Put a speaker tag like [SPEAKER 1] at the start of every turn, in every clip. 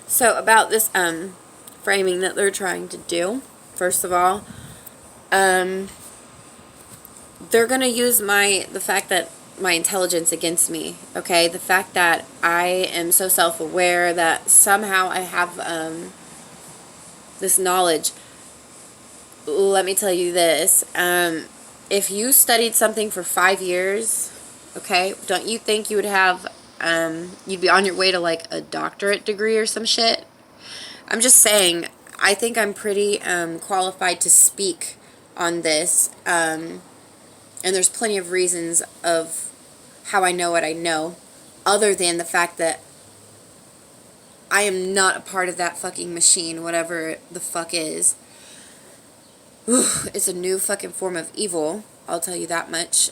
[SPEAKER 1] So about this framing that they're trying to do, first of all, they're gonna use the fact that my intelligence against me. Okay, the fact that I am so self-aware that somehow I have this knowledge. Let me tell you this: if you studied something for 5 years, okay, don't you think you would have you'd be on your way to like a doctorate degree or some shit? I'm just saying, I think I'm pretty qualified to speak on this, and there's plenty of reasons of how I know what I know, other than the fact that I am not a part of that fucking machine, whatever the fuck is. It's a new fucking form of evil, I'll tell you that much.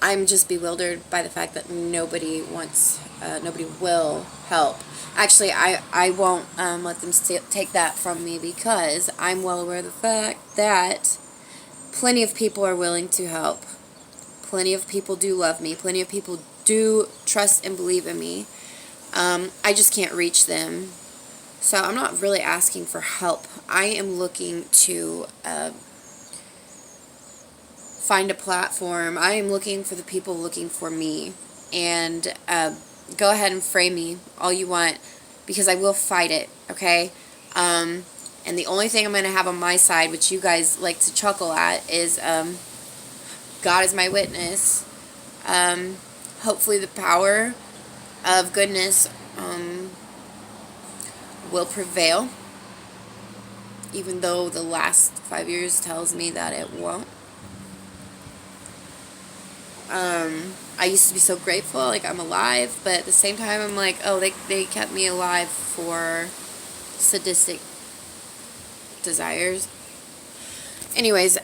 [SPEAKER 1] I'm just bewildered by the fact that nobody will help. Actually, I won't let them take that from me, because I'm well aware of the fact that plenty of people are willing to help. Plenty of people do love me. Plenty of people do trust and believe in me. I just can't reach them. So I'm not really asking for help. I am looking to find a platform. I am looking for the people looking for me. And go ahead and frame me all you want, because I will fight it, okay? And the only thing I'm going to have on my side, which you guys like to chuckle at, is God is my witness. Hopefully the power of goodness will prevail, even though the last 5 years tells me that it won't. I used to be so grateful, like I'm alive, but at the same time I'm like, oh, they kept me alive for sadistic desires. Anyways,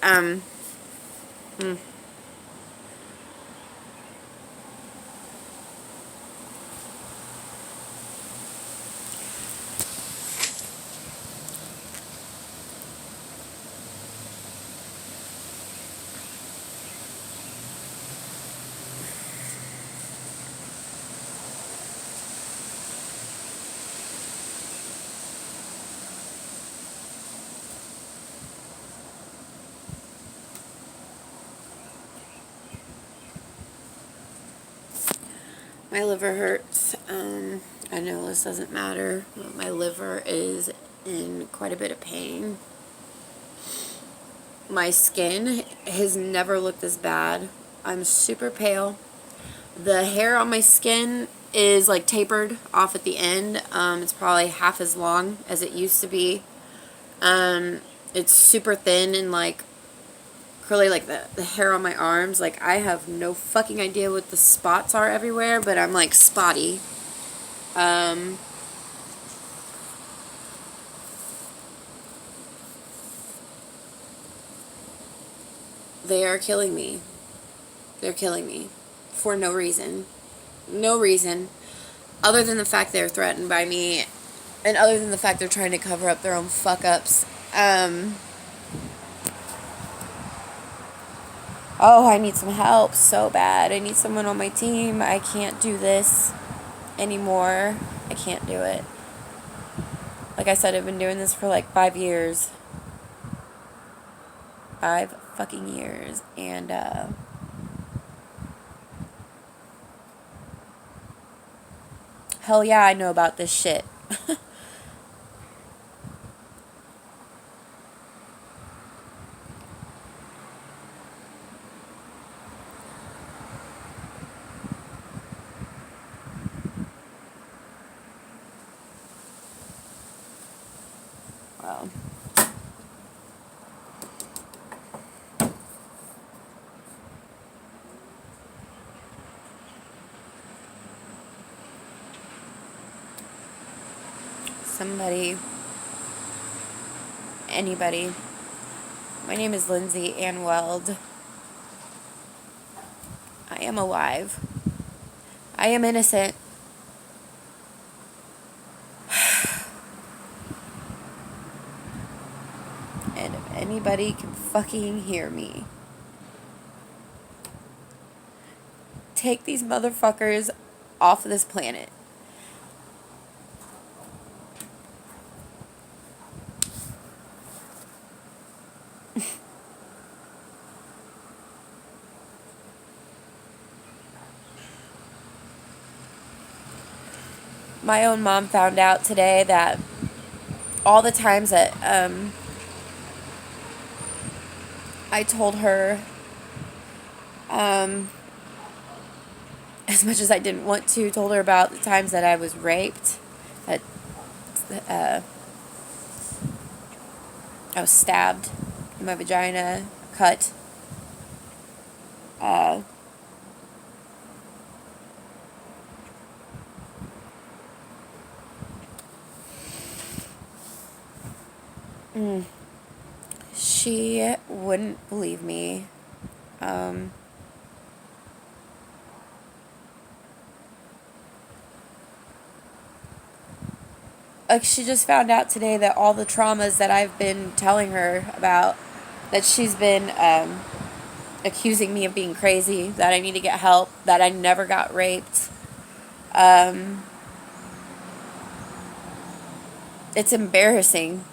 [SPEAKER 1] my liver hurts. I know this doesn't matter, but my liver is in quite a bit of pain. My skin has never looked this bad. I'm super pale. The hair on my skin is like tapered off at the end. It's probably half as long as it used to be. It's super thin and like curly, like the hair on my arms. Like, I have no fucking idea what the spots are everywhere, but I'm like spotty. They are killing me. They're killing me for no reason. No reason. Other than the fact they're threatened by me, and other than the fact they're trying to cover up their own fuck ups. Oh, I need some help so bad. I need someone on my team. I can't do this anymore. I can't do it. Like I said, I've been doing this for like 5 years. 5 fucking years. And, hell yeah, I know about this shit. Well, somebody, anybody. My name is Lindsay Ann Weld. I am alive. I am innocent. And if anybody can fucking hear me, take these motherfuckers off of this planet. My own mom found out today that all the times that I told her, as much as I didn't want to, told her about the times that I was raped, that I was stabbed in my vagina, cut. She wouldn't believe me. Like, she just found out today that all the traumas that I've been telling her about, that she's been accusing me of being crazy, that I need to get help, that I never got raped. It's embarrassing.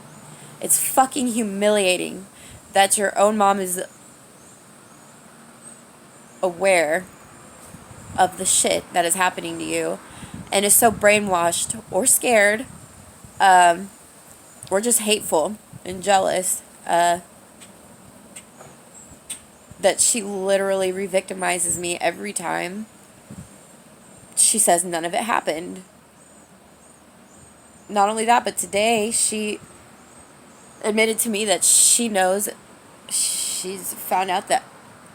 [SPEAKER 1] It's fucking humiliating that your own mom is aware of the shit that is happening to you and is so brainwashed or scared or just hateful and jealous that she literally re-victimizes me every time she says none of it happened. Not only that, but today she admitted to me that she knows, she's found out that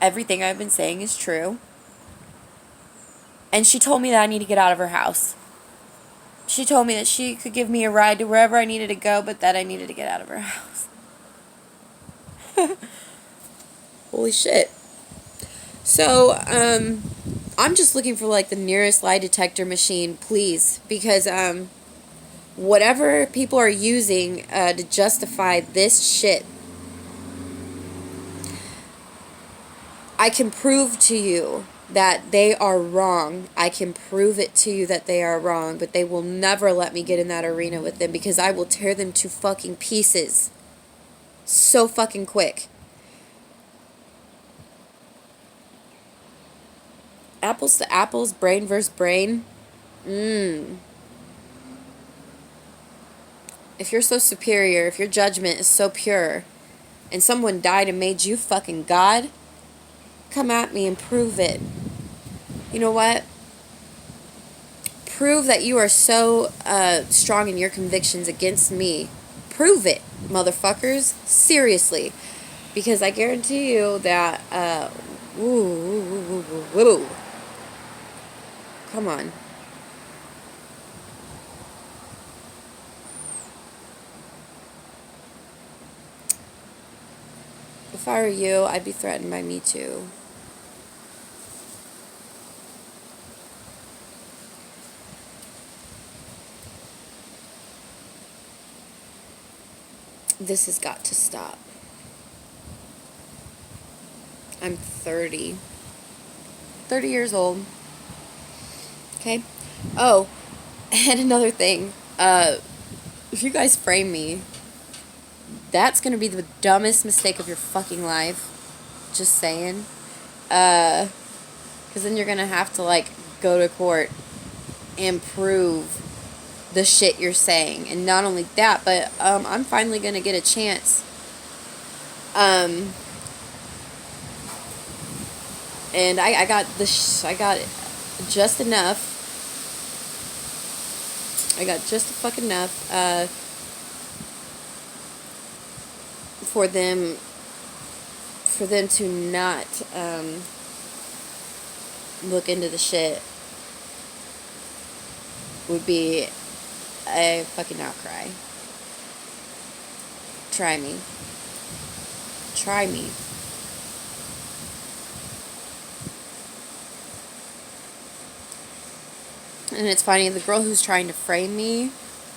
[SPEAKER 1] everything I've been saying is true. And she told me that I need to get out of her house. She told me that she could give me a ride to wherever I needed to go, but that I needed to get out of her house. Holy shit. So, I'm just looking for, like, the nearest lie detector machine, please. Because, whatever people are using to justify this shit, I can prove to you that they are wrong. I can prove it to you that they are wrong, but they will never let me get in that arena with them because I will tear them to fucking pieces so fucking quick. Apples to apples, brain versus brain. If you're so superior, if your judgment is so pure, and someone died and made you fucking God, come at me and prove it. You know what? Prove that you are so strong in your convictions against me. Prove it, motherfuckers. Seriously. Because I guarantee you that, come on. If I were you, I'd be threatened by me too. This has got to stop. I'm 30. 30 years old. Okay? Oh, and another thing. If you guys frame me, that's going to be the dumbest mistake of your fucking life. Just saying. Because then you're going to have to, like, go to court and prove the shit you're saying. And not only that, but I'm finally going to get a chance. And I got I got just enough. I got just fucking enough for them to not look into the shit. Would be a fucking outcry. Try me. Try me. And it's funny, the girl who's trying to frame me,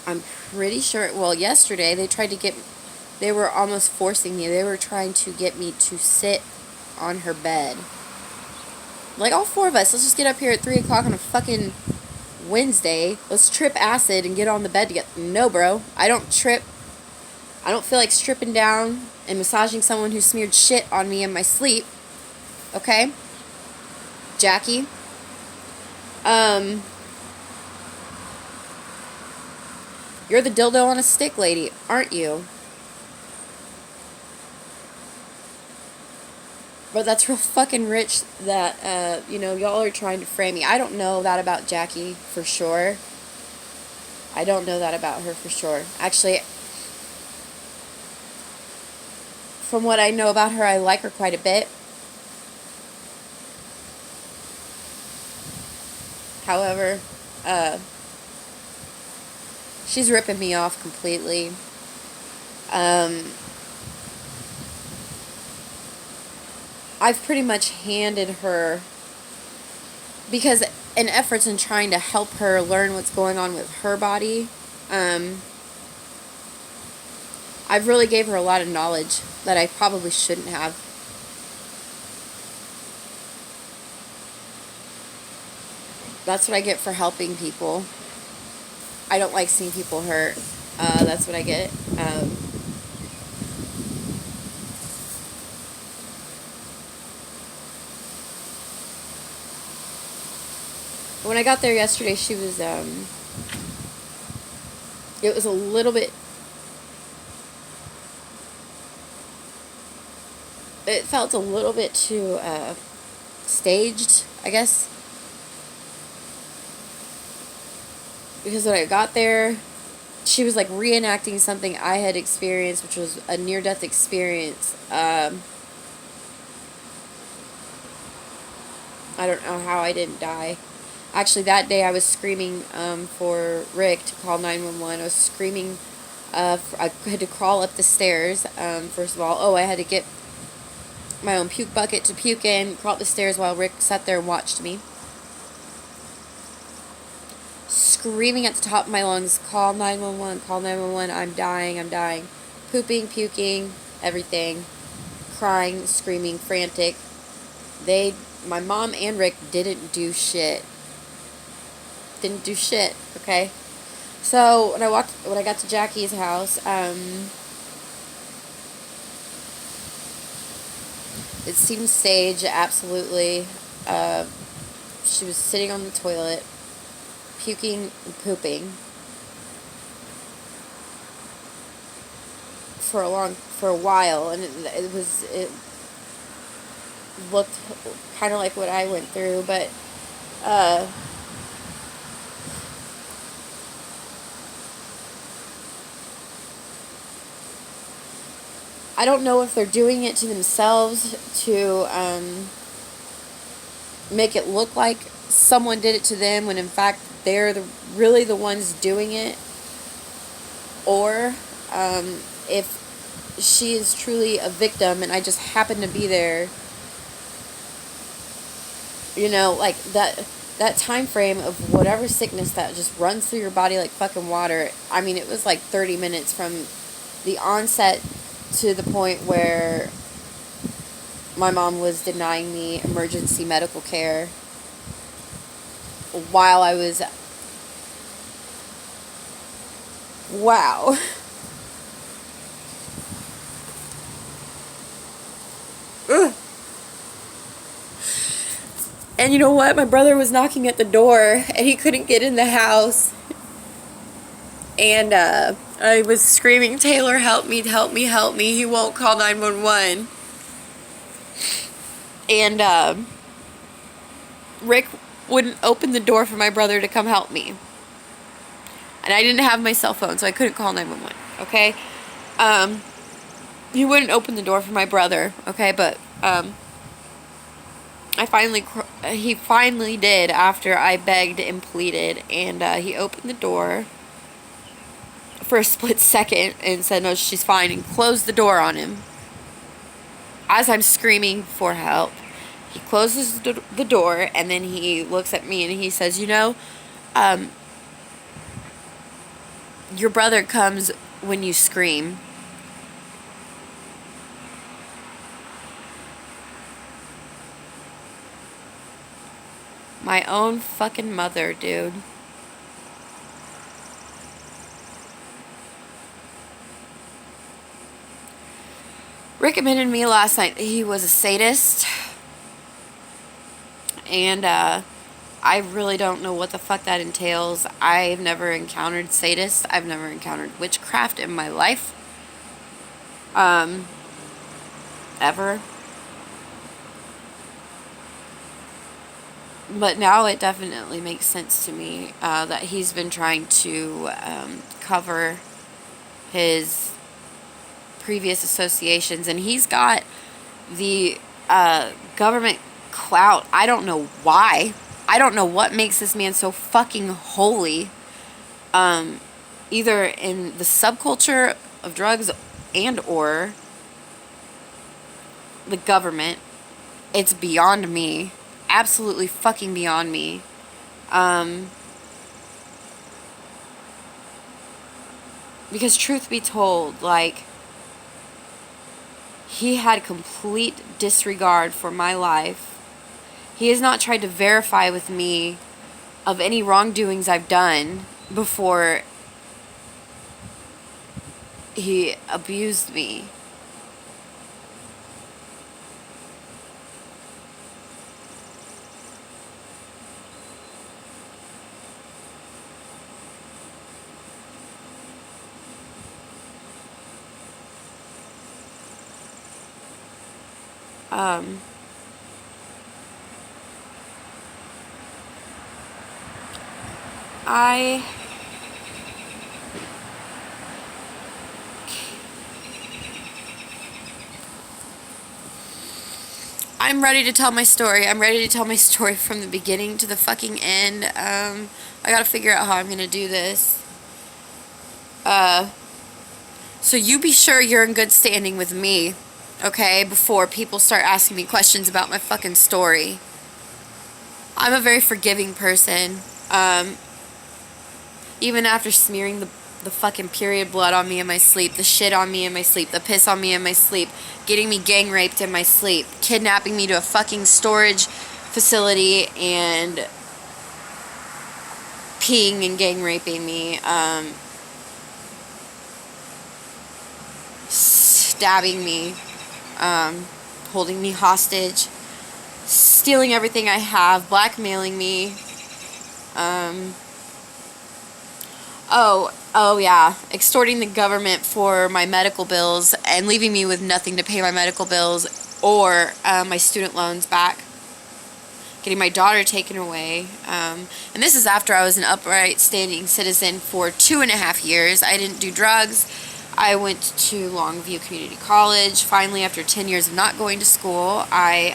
[SPEAKER 1] I'm pretty sure, well, yesterday they were almost forcing me. They were trying to get me to sit on her bed. Like, all four of us, let's just get up here at 3 o'clock on a fucking Wednesday. Let's trip acid and get on the bed together. No, bro. I don't trip. I don't feel like stripping down and massaging someone who smeared shit on me in my sleep. Okay? Jackie. You're the dildo on a stick lady, aren't you? But that's real fucking rich that, y'all are trying to frame me. I don't know that about Jackie for sure. I don't know that about her for sure. Actually, from what I know about her, I like her quite a bit. However, she's ripping me off completely. I've pretty much handed her, because in efforts in trying to help her learn what's going on with her body, I've really gave her a lot of knowledge that I probably shouldn't have. That's what I get for helping people. I don't like seeing people hurt. That's what I get. When I got there yesterday, she was, it was a little bit, it felt a little bit too, staged, I guess. Because when I got there, she was like reenacting something I had experienced, which was a near-death experience. I don't know how I didn't die. Actually, that day I was screaming for Rick to call 911. I was screaming. I had to crawl up the stairs, first of all. Oh, I had to get my own puke bucket to puke in, crawl up the stairs while Rick sat there and watched me. Screaming at the top of my lungs, call 911, call 911, I'm dying, I'm dying. Pooping, puking, everything. Crying, screaming, frantic. My mom and Rick didn't do shit. Didn't do shit, okay? So, when I got to Jackie's house, it seemed staged, absolutely. She was sitting on the toilet, puking and pooping for a while, and it looked kind of like what I went through, but I don't know if they're doing it to themselves to make it look like someone did it to them when in fact they're really the ones doing it, or if she is truly a victim and I just happen to be there. Like that time frame of whatever sickness that just runs through your body like fucking water. I mean, it was like 30 minutes from the onset to the point where my mom was denying me emergency medical care while I was... Wow. Ugh. And you know what? My brother was knocking at the door and he couldn't get in the house. And I was screaming, Taylor, help me, help me, help me. He won't call 911. And Rick wouldn't open the door for my brother to come help me. And I didn't have my cell phone, so I couldn't call 911, okay? He wouldn't open the door for my brother, okay? But he finally did after I begged and pleaded. And he opened the door for a split second and said, no, she's fine, and closed the door on him. As I'm screaming for help, he closes the door, and then he looks at me and he says, your brother comes when you scream. My own fucking mother, dude. recommended me last night. He was a sadist. And I really don't know what the fuck that entails. I've never encountered sadists. I've never encountered witchcraft in my life. Ever. But now it definitely makes sense to me that he's been trying to cover his previous associations, and he's got the government clout. I don't know why. I don't know what makes this man so fucking holy. Either in the subculture of drugs and or the government. It's beyond me. Absolutely fucking beyond me. Because truth be told, like, he had complete disregard for my life. He has not tried to verify with me of any wrongdoings I've done before he abused me. I'm ready to tell my story. I'm ready to tell my story from the beginning to the fucking end. I gotta figure out how I'm gonna do this. So you be sure you're in good standing with me, okay, before people start asking me questions about my fucking story. I'm a very forgiving person. Even after smearing the fucking period blood on me in my sleep, the shit on me in my sleep, the piss on me in my sleep, getting me gang raped in my sleep, kidnapping me to a fucking storage facility and peeing and gang raping me, stabbing me, holding me hostage, stealing everything I have, blackmailing me, Oh yeah, extorting the government for my medical bills and leaving me with nothing to pay my medical bills or my student loans back. Getting my daughter taken away. And this is after I was an upright, standing citizen for 2.5 years. I didn't do drugs. I went to Longview Community College. Finally, after 10 years of not going to school, I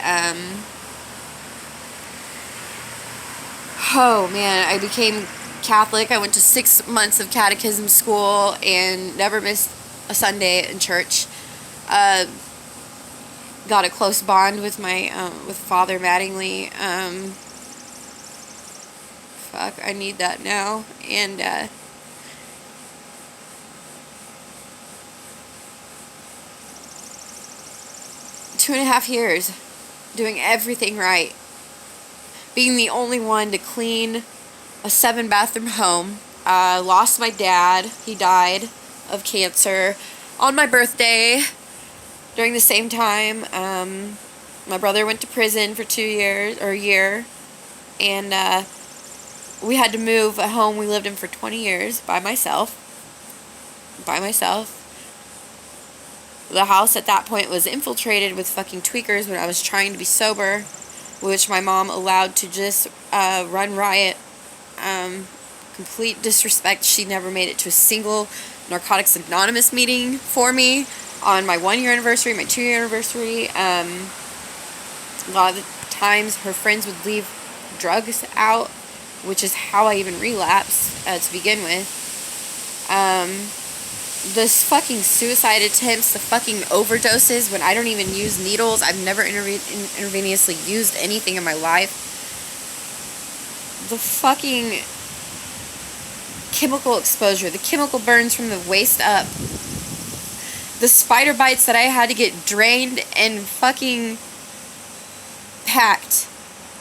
[SPEAKER 1] became Catholic. I went to 6 months of catechism school and never missed a Sunday in church. Got a close bond with my with Father Mattingly. I need that now. And 2.5 years doing everything right, being the only one to clean a 7-bathroom home. Lost my dad. He died of cancer on my birthday. During the same time, my brother went to prison for 2 years, or a year, and we had to move a home we lived in for 20 years by myself. The house at that point was infiltrated with fucking tweakers when I was trying to be sober, which my mom allowed to just run riot. Complete disrespect. She never made it to a single Narcotics Anonymous meeting for me on my 1-year anniversary, my 2-year anniversary. A lot of the times her friends would leave drugs out, which is how I even relapsed to begin with. This fucking suicide attempts, the fucking overdoses when I don't even use needles. I've never intravenously used anything in my life. The fucking chemical exposure, the chemical burns from the waist up, the spider bites that I had to get drained and fucking packed.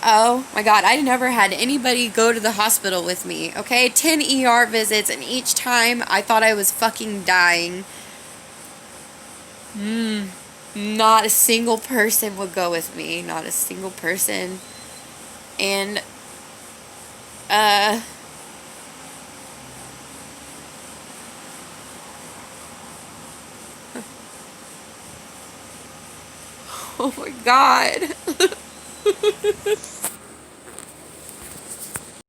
[SPEAKER 1] Oh my god, I never had anybody go to the hospital with me, okay? 10 ER visits, and each time I thought I was fucking dying. Not a single person would go with me. Not a single person. And, oh my God.